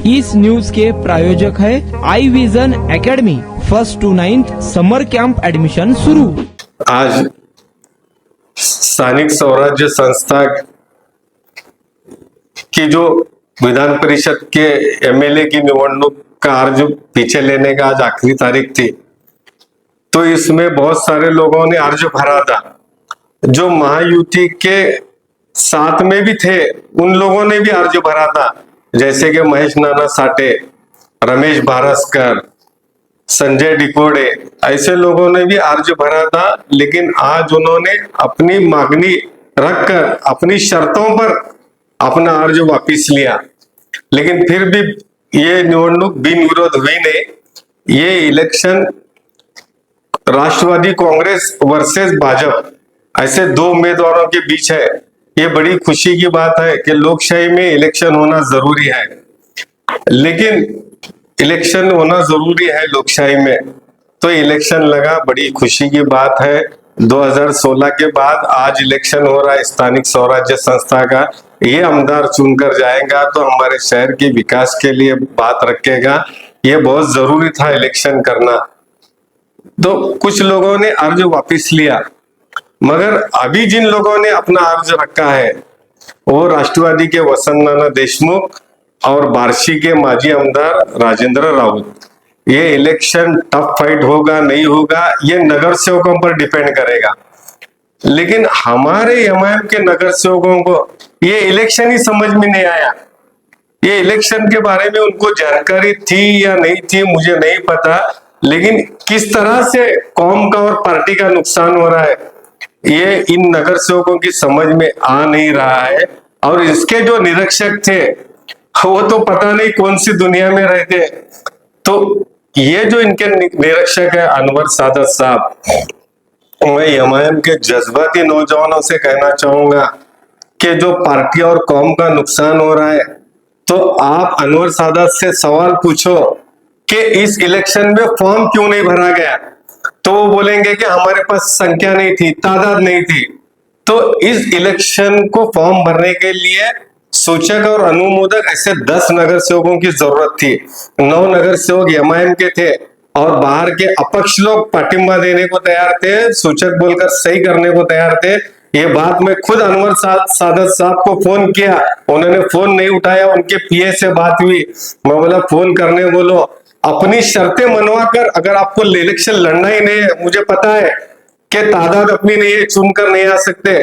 इस न्यूज के प्रायोजक है I Vision Academy. 1st to 9th summer camp admission शुरू। आज स्थानिक स्वराज्य संस्था की जो विधान परिषद के एमएलए की निवडणूक का अर्ज पीछे लेने का आज आखिरी तारीख थी, तो इसमें बहुत सारे लोगों ने अर्ज भरा था। जो महायुति के साथ में भी थे उन लोगों ने भी अर्ज भरा था, जैसे कि महेश नाना साठे, रमेश भारस्कर, संजय डिकोड़े, ऐसे लोगों ने भी अर्ज भरा था। लेकिन आज उन्होंने अपनी मांगनी रखकर अपनी शर्तों पर अपना अर्ज वापस लिया। लेकिन फिर भी ये निवडणूक बिन विरोध हुई नहीं। ये इलेक्शन राष्ट्रवादी कांग्रेस वर्सेस भाजपा, ऐसे दो उम्मीदवारों के बीच है। ये बड़ी खुशी की बात है कि लोकशाही में इलेक्शन होना जरूरी है। लेकिन इलेक्शन होना जरूरी है लोकशाही में, तो इलेक्शन लगा, बड़ी खुशी की बात है। 2016 के बाद आज इलेक्शन हो रहा है स्थानिक स्वराज्य संस्था का। ये आमदार चुनकर जाएगा तो हमारे शहर के विकास के लिए बात रखेगा। ये बहुत जरूरी था इलेक्शन करना। तो कुछ लोगों ने अर्ज वापस लिया, मगर अभी जिन लोगों ने अपना अर्ज रखा है वो राष्ट्रवादी के वसंत नाना देशमुख और बार्शी के माजी आमदार राजेंद्र राउत। ये इलेक्शन टफ फाइट होगा नहीं होगा ये नगर सेवकों पर डिपेंड करेगा। लेकिन हमारे एमआईएम के नगर सेवकों को ये इलेक्शन ही समझ में नहीं आया। ये इलेक्शन के बारे में उनको जानकारी थी या नहीं थी मुझे नहीं पता, लेकिन किस तरह से कौम का और पार्टी का नुकसान हो रहा है ये इन नगर सेवकों की समझ में आ नहीं रहा है। और इसके जो निरीक्षक थे वो तो पता नहीं कौन सी दुनिया में रहते। तो ये जो इनके निरीक्षक है अनवर सादत साहब, मैं एमआईएम के जज्बाती नौजवानों से कहना चाहूंगा कि जो पार्टी और कौम का नुकसान हो रहा है, तो आप अनवर सादत से सवाल पूछो कि इस इलेक्शन में फॉर्म क्यों नहीं भरा गया, तो वो बोलेंगे कि हमारे पास संख्या नहीं थी, तादाद नहीं थी। तो इस इलेक्शन को फॉर्म भरने के लिए सूचक और अनुमोदक ऐसे 10 नगर सेवकों की जरूरत थी। 9 नगर सेवक एमआईएम के थे और बाहर के अपक्ष लोग पाटिंबा देने को तैयार थे, सूचक बोलकर सही करने को तैयार थे। ये बात मैं खुद अनवर सादत साहब को फोन किया, उन्होंने फोन नहीं उठाया। उनके पीए से बात हुई, मैं बोला फोन करने बोलो, अपनी शर्तें मनवा कर, अगर आपको इलेक्शन लड़ना ही नहीं है, मुझे पता है कि तादाद अपनी नहीं है, चुनकर नहीं आ सकते,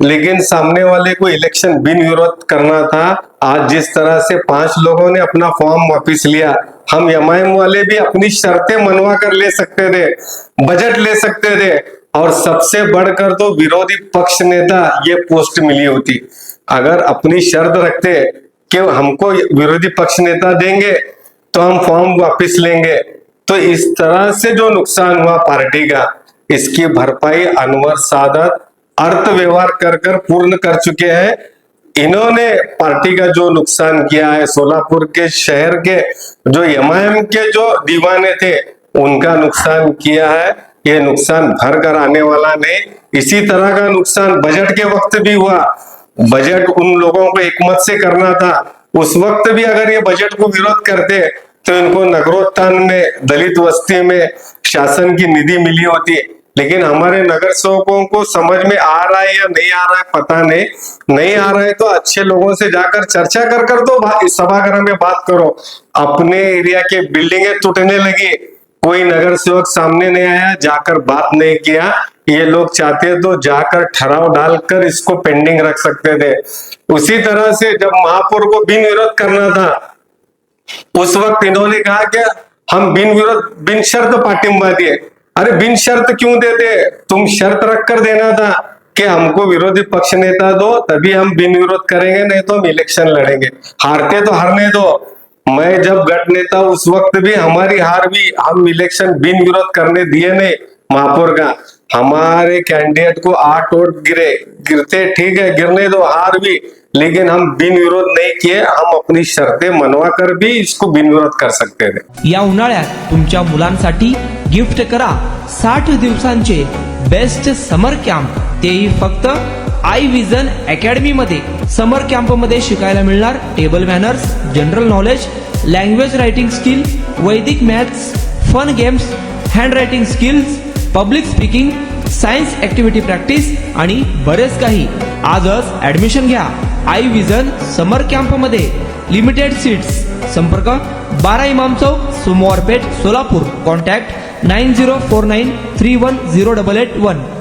लेकिन सामने वाले को इलेक्शन बिन विरोध करना था। आज जिस तरह से 5 लोगों ने अपना फॉर्म वापस लिया, हम एमआईएम वाले भी अपनी शर्तें मनवा कर ले सकते थे, बजट ले सकते थे, और सबसे बढ़कर तो विरोधी पक्ष नेता ये पोस्ट मिली होती। अगर अपनी शर्त रखते कि हमको विरोधी पक्ष नेता देंगे तो हम फॉर्म वापस लेंगे, तो इस तरह से जो नुकसान हुआ पार्टी का, इसकी भरपाई अनवर सादत अर्थ व्यवहार कर पूर्ण कर चुके हैं। इन्होंने पार्टी का जो नुकसान किया है, सोलापुर के शहर के जो एमआईएम के जो दीवाने थे उनका नुकसान किया है। ये नुकसान भर कर आने वाला नहीं। इसी तरह का नुकसान बजट के वक्त भी हुआ। बजट उन लोगों को एकमत से करना था, उस वक्त भी अगर ये बजट को विरोध करते तो इनको नगरोत्थान में, दलित बस्ती में शासन की निधि मिली होती। लेकिन हमारे नगर सेवकों को समझ में आ रहा है या नहीं आ रहा है पता नहीं आ रहा है तो अच्छे लोगों से जाकर चर्चा कर तो सभागृह में बात करो। अपने एरिया के बिल्डिंगें टूटने लगी, कोई नगर सेवक सामने नहीं आया, जाकर बात नहीं किया। ये लोग चाहते तो जाकर ठहराव डालकर इसको पेंडिंग रख सकते थे। उसी तरह से जब महापौर को बिन विरोध करना था, उस वक्त इन्होंने कहा कि हम बिन शर्त पाटिंबा दिए। अरे बिन शर्त क्यों देते, तुम शर्त रख कर देना था कि हमको विरोधी पक्ष नेता दो, तभी हम बिन विरोध करेंगे, नहीं तो हम इलेक्शन लड़ेंगे। हारते तो हारने दो। मैं जब गठ नेता उस वक्त भी हमारी हार भी, हम इलेक्शन बिन विरोध करने दिए नहीं। महापौर का हमारे कैंडिडेट को 8 वोट गिरते ठीक है, गिरने दो, हार भी, लेकिन हम बिन विरोध नहीं किए। हम अपनी शर्तें मनवा कर भी इसको बिन विरोध कर सकते थे। या उन्हाळ्यात तुमच्या मुलांसाठी गिफ्ट करा 60 दिवसांचे बेस्ट समर कॅम्प, तेही फक्त आय विजन अकॅडमी मध्ये समर कॅम्प मध्ये शिकायला मिळणार table manners, general knowledge, language writing skill, Vedic maths, fun games, handwriting skills, public speaking, science activity practice आणि बरेच काही. आजच ऍडमिशन घ्या आय विजन समर कॅम्प मध्ये. Limited seats. संपर्क 12 इमाम चौक, सोमवार पेठ, सोलापूर. कॉन्टॅक्ट 9049310881.